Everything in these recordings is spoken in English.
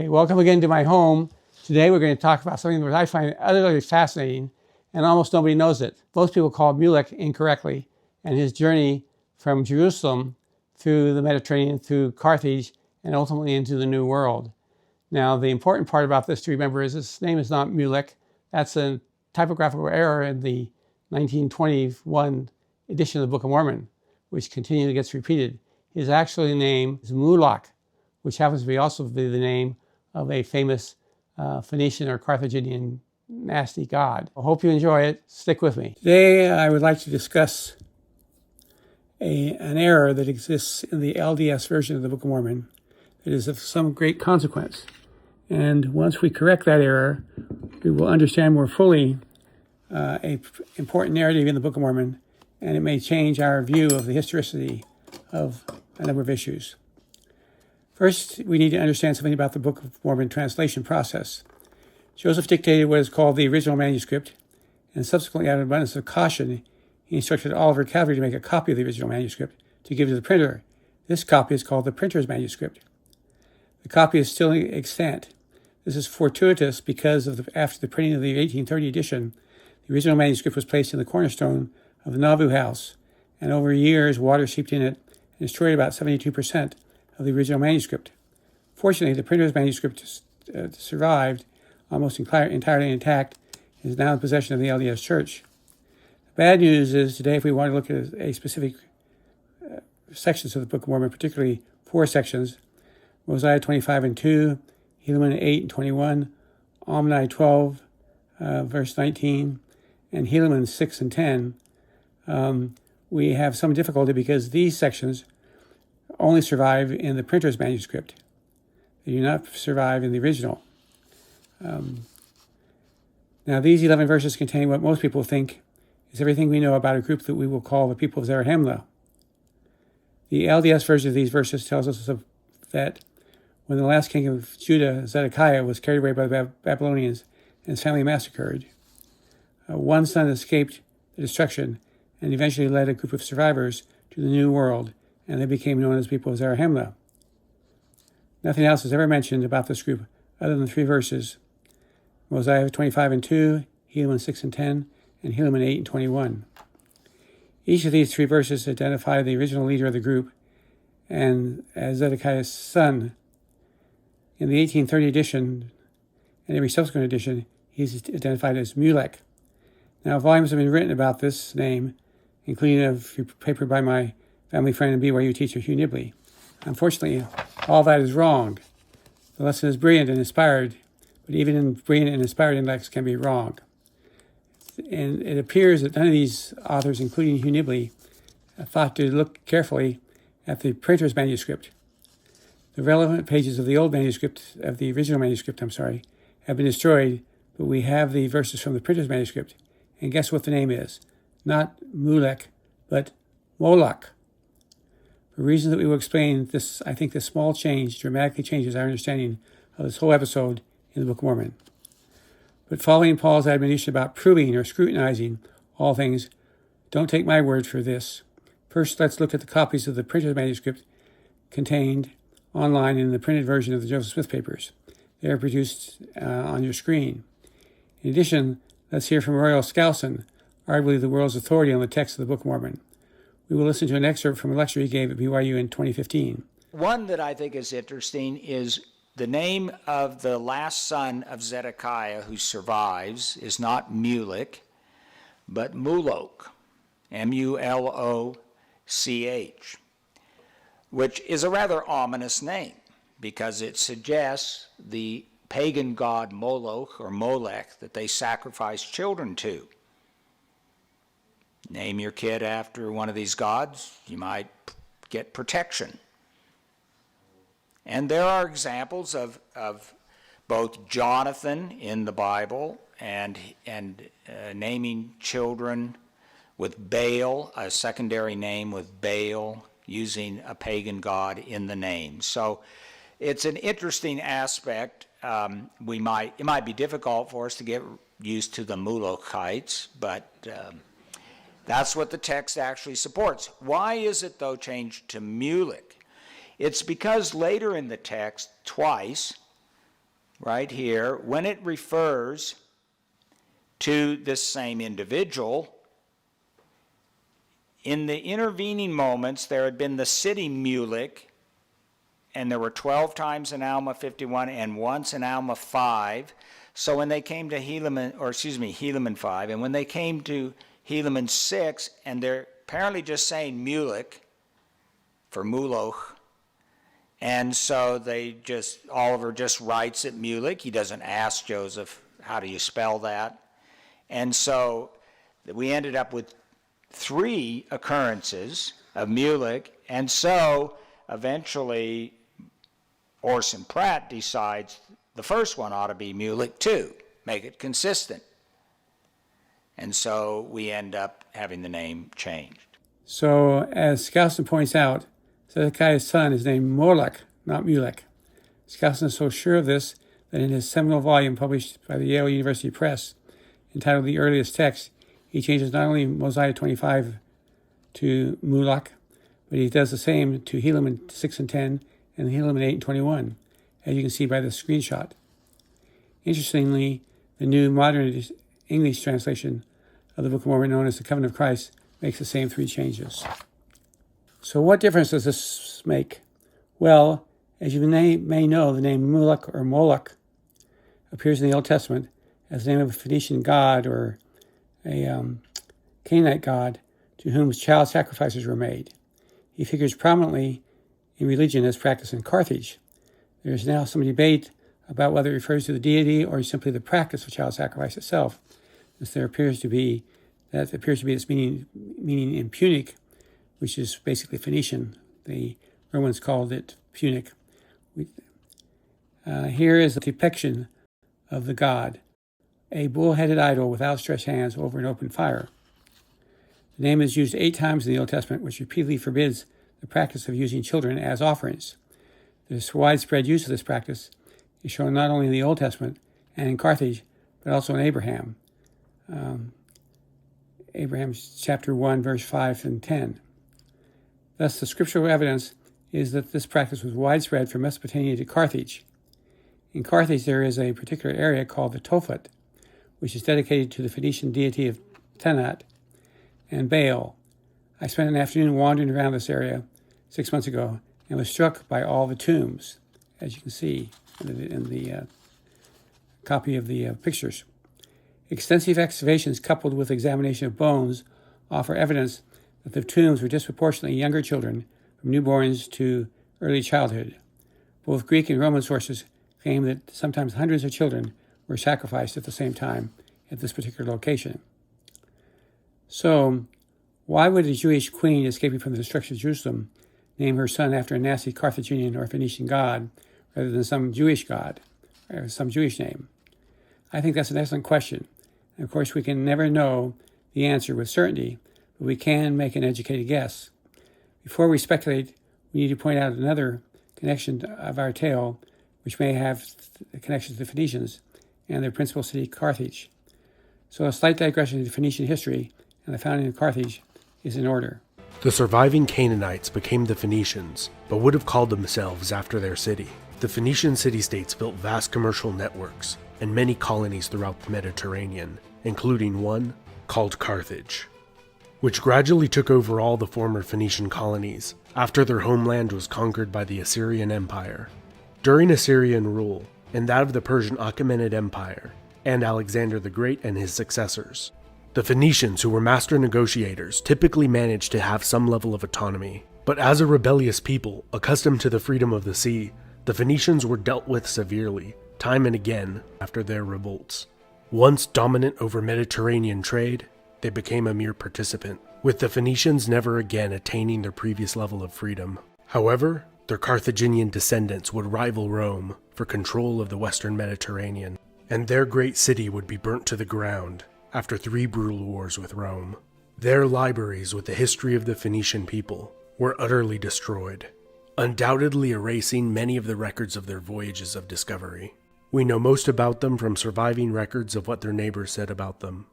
Okay, welcome again to my home. Today we're going to talk about something that I find utterly fascinating, and almost nobody knows it. Most people call Mulek incorrectly, and his journey from Jerusalem through the Mediterranean, through Carthage, and ultimately into the New World. Now, the important part about this to remember is his name is not Mulek. That's a typographical error in the 1921 edition of the Book of Mormon, which continually gets repeated. His actual name is Muloch, which happens to be also the name of a famous Phoenician or Carthaginian nasty god. I hope you enjoy it. Stick with me. Today I would like to discuss an error that exists in the LDS version of the Book of Mormon that is of some great consequence. And once we correct that error, we will understand more fully an important narrative in the Book of Mormon, and it may change our view of the historicity of a number of issues. First, we need to understand something about the Book of Mormon translation process. Joseph dictated what is called the original manuscript, and subsequently, out of abundance of caution, he instructed Oliver Cowdery to make a copy of the original manuscript to give to the printer. This copy is called the printer's manuscript. The copy is still extant. This is fortuitous because after the printing of the 1830 edition, the original manuscript was placed in the cornerstone of the Nauvoo house, and over years, water seeped in it and destroyed about 72% of the original manuscript. Fortunately, the printer's manuscript survived almost entirely intact and is now in possession of the LDS Church. The bad news is today, if we want to look at a specific sections of the Book of Mormon, particularly 4 sections, Mosiah 25 and 2, Helaman 8 and 21, Omni 12, verse 19, and Helaman 6 and 10, we have some difficulty because these sections only survive in the printer's manuscript. They do not survive in the original. Now, these 11 verses contain what most people think is everything we know about a group that we will call the people of Zarahemla. The LDS version of these verses tells us that when the last king of Judah, Zedekiah, was carried away by the Babylonians and his family massacred, one son escaped the destruction and eventually led a group of survivors to the New World, and they became known as people of Zarahemla. Nothing else is ever mentioned about this group other than 3 verses, Mosiah 25 and 2, Helaman 6 and 10, and Helaman 8 and 21. Each of these 3 verses identify the original leader of the group and as Zedekiah's son. In the 1830 edition and every subsequent edition, he's identified as Mulek. Now, volumes have been written about this name, including a paper by my family friend and BYU teacher, Hugh Nibley. Unfortunately, all that is wrong. The lesson is brilliant and inspired, but even in brilliant and inspired intellects can be wrong. And it appears that none of these authors, including Hugh Nibley, thought to look carefully at the printer's manuscript. The relevant pages of the old manuscript, of the original manuscript, have been destroyed, but we have the verses from the printer's manuscript. And guess what the name is? Not Mulek, but Molech. For reasons that we will explain, I think this small change dramatically changes our understanding of this whole episode in the Book of Mormon. But following Paul's admonition about proving or scrutinizing all things, don't take my word for this. First, let's look at the copies of the printer's manuscript contained online in the printed version of the Joseph Smith papers. They are produced on your screen. In addition, let's hear from Royal Skousen, arguably the world's authority on the text of the Book of Mormon. We will listen to an excerpt from a lecture he gave at BYU in 2015. One that I think is interesting is the name of the last son of Zedekiah who survives is not Mulek, but Muloch, Muloch, which is a rather ominous name because it suggests the pagan god Moloch or Molech that they sacrifice children to. Name your kid after one of these gods, you might get protection. And there are examples of both Jonathan in the Bible and naming children with Baal, a secondary name with Baal, using a pagan god in the name. So it's an interesting aspect. It might be difficult for us to get used to the Mulochites, but that's what the text actually supports. Why is it, though, changed to Mulek? It's because later in the text, twice, right here, when it refers to this same individual, in the intervening moments, there had been the city Mulek, and there were 12 times in Alma 51 and once in Alma 5. So when they came to Helaman 5, and when they came to Helaman 6, and they're apparently just saying Mulek for Muloch, and so Oliver just writes it Mulek. He doesn't ask Joseph, how do you spell that? And so we ended up with 3 occurrences of Mulek, and so eventually Orson Pratt decides the first one ought to be Mulek too, make it consistent. And so we end up having the name changed. So, as Skousen points out, Zedekiah's son is named Molech, not Mulek. Skousen is so sure of this that in his seminal volume published by the Yale University Press, entitled The Earliest Text, he changes not only Mosiah 25 to Muloch, but he does the same to Helaman 6 and 10 and Helaman 8 and 21, as you can see by the screenshot. Interestingly, the new modern English translation of the Book of Mormon, known as the Covenant of Christ, makes the same 3 changes. So what difference does this make? Well, as you may know, the name Mulek or Molech appears in the Old Testament as the name of a Phoenician god or a Canaanite god to whom child sacrifices were made. He figures prominently in religion as practiced in Carthage. There is now some debate about whether it refers to the deity or simply the practice of child sacrifice itself, as there appears to be its meaning in Punic, which is basically Phoenician. The Romans called it Punic. Here is a depiction of the god, a bull-headed idol with outstretched hands over an open fire. The name is used 8 times in the Old Testament, which repeatedly forbids the practice of using children as offerings. This widespread use of this practice is shown not only in the Old Testament and in Carthage, but also in Abraham. Abraham chapter 1, verse 5 and 10. Thus, the scriptural evidence is that this practice was widespread from Mesopotamia to Carthage. In Carthage, there is a particular area called the Tophet, which is dedicated to the Phoenician deity of Tanat and Baal. I spent an afternoon wandering around this area 6 months ago and was struck by all the tombs, as you can see in the copy of the pictures. Extensive excavations coupled with examination of bones offer evidence that the tombs were disproportionately younger children from newborns to early childhood. Both Greek and Roman sources claim that sometimes hundreds of children were sacrificed at the same time at this particular location. So, why would a Jewish queen escaping from the destruction of Jerusalem name her son after a nasty Carthaginian or Phoenician god rather than some Jewish god or some Jewish name? I think that's an excellent question. And of course, we can never know the answer with certainty, but we can make an educated guess. Before we speculate, we need to point out another connection of our tale, which may have a connection to the Phoenicians and their principal city, Carthage. So a slight digression into Phoenician history and the founding of Carthage is in order. The surviving Canaanites became the Phoenicians, but would have called themselves after their city. The Phoenician city-states built vast commercial networks and many colonies throughout the Mediterranean, including one called Carthage, which gradually took over all the former Phoenician colonies after their homeland was conquered by the Assyrian Empire. During Assyrian rule, and that of the Persian Achaemenid Empire, and Alexander the Great and his successors, the Phoenicians, who were master negotiators, typically managed to have some level of autonomy. But as a rebellious people, accustomed to the freedom of the sea, the Phoenicians were dealt with severely, time and again, after their revolts. Once dominant over Mediterranean trade, they became a mere participant, with the Phoenicians never again attaining their previous level of freedom. However, their Carthaginian descendants would rival Rome for control of the western Mediterranean, and their great city would be burnt to the ground after 3 brutal wars with Rome. Their libraries with the history of the Phoenician people were utterly destroyed, undoubtedly erasing many of the records of their voyages of discovery. We know most about them from surviving records of what their neighbors said about them.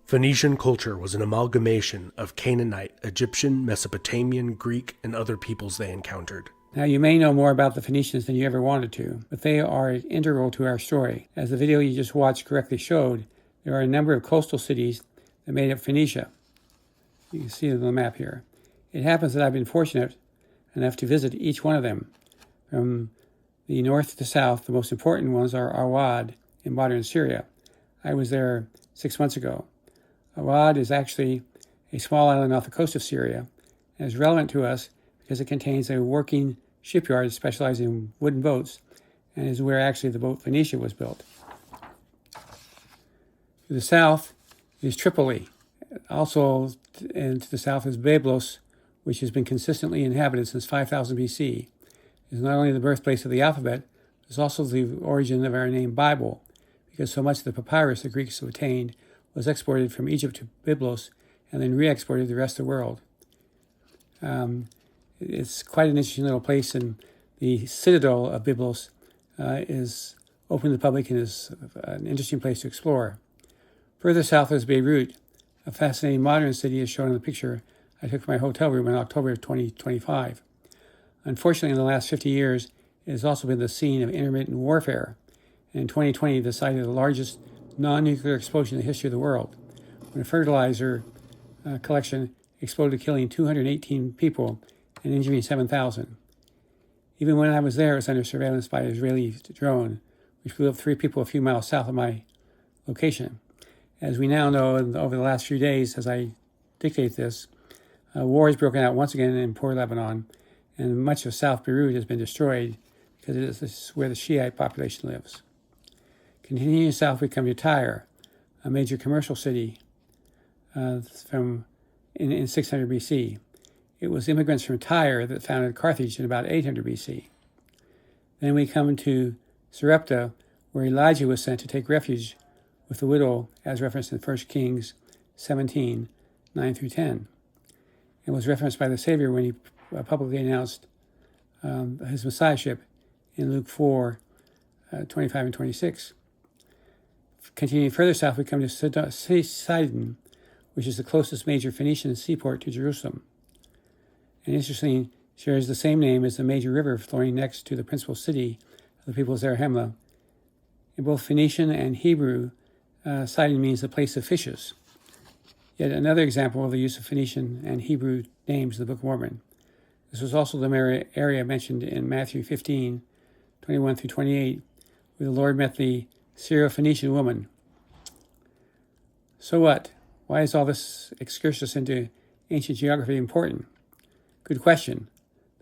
Phoenician culture was an amalgamation of Canaanite, Egyptian, Mesopotamian, Greek, and other peoples they encountered. Now, you may know more about the Phoenicians than you ever wanted to, but they are integral to our story. As the video you just watched correctly showed, there are a number of coastal cities that made up Phoenicia. You can see it on the map here. It happens that I've been fortunate enough to visit each one of them. From the north to south, the most important ones are Awad in modern Syria. I was there 6 months ago. Awad is actually a small island off the coast of Syria and is relevant to us because it contains a working shipyard specializing in wooden boats and is where actually the boat Phoenicia was built. To the south is Tripoli. Also, and to the south is Byblos, which has been consistently inhabited since 5000 BC. It is not only the birthplace of the alphabet, but it's also the origin of our name Bible, because so much of the papyrus the Greeks obtained was exported from Egypt to Byblos and then re-exported to the rest of the world. It's quite an interesting little place, and the citadel of Byblos is open to the public and is an interesting place to explore. Further south is Beirut, a fascinating modern city as shown in the picture I took from my hotel room in October of 2025. Unfortunately, in the last 50 years, it has also been the scene of intermittent warfare, and in 2020, the site of the largest non-nuclear explosion in the history of the world, when a fertilizer collection exploded, killing 218 people and injuring 7,000. Even when I was there, it was under surveillance by an Israeli drone, which blew up 3 people a few miles south of my location. As we now know, over the last few days, as I dictate this, war has broken out once again in poor Lebanon, and much of South Beirut has been destroyed because this is where the Shiite population lives. Continuing south, we come to Tyre, a major commercial city from in 600 BC. It was immigrants from Tyre that founded Carthage in about 800 BC. Then we come to Sarepta, where Elijah was sent to take refuge with the widow, as referenced in 1 Kings 17, 9 through 10, and was referenced by the Savior when he publicly announced his messiahship in Luke 4, 25 and 26. Continuing further south, we come to Sidon, which is the closest major Phoenician seaport to Jerusalem. And interestingly, shares the same name as the major river flowing next to the principal city of the people of Zarahemla. In both Phoenician and Hebrew, Sidon means the place of fishes. Yet another example of the use of Phoenician and Hebrew names in the Book of Mormon. This was also the area mentioned in Matthew 15, 21 through 28, where the Lord met the Syro-Phoenician woman. So what? Why is all this excursus into ancient geography important? Good question.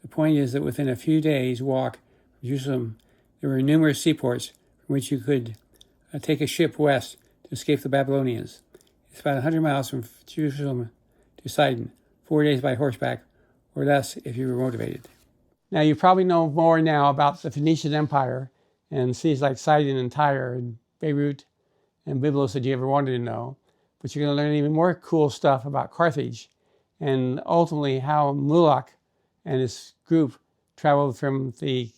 The point is that within a few days' walk from Jerusalem, there were numerous seaports from which you could take a ship west to escape the Babylonians. It's about 100 miles from Jerusalem to Sidon, 4 days by horseback, or less if you were motivated. Now, you probably know more now about the Phoenician Empire and cities like Sidon and Tyre and Beirut and Byblos than you ever wanted to know. But you're going to learn even more cool stuff about Carthage and ultimately how Muloch and his group traveled from the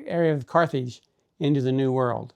area of Carthage into the New World.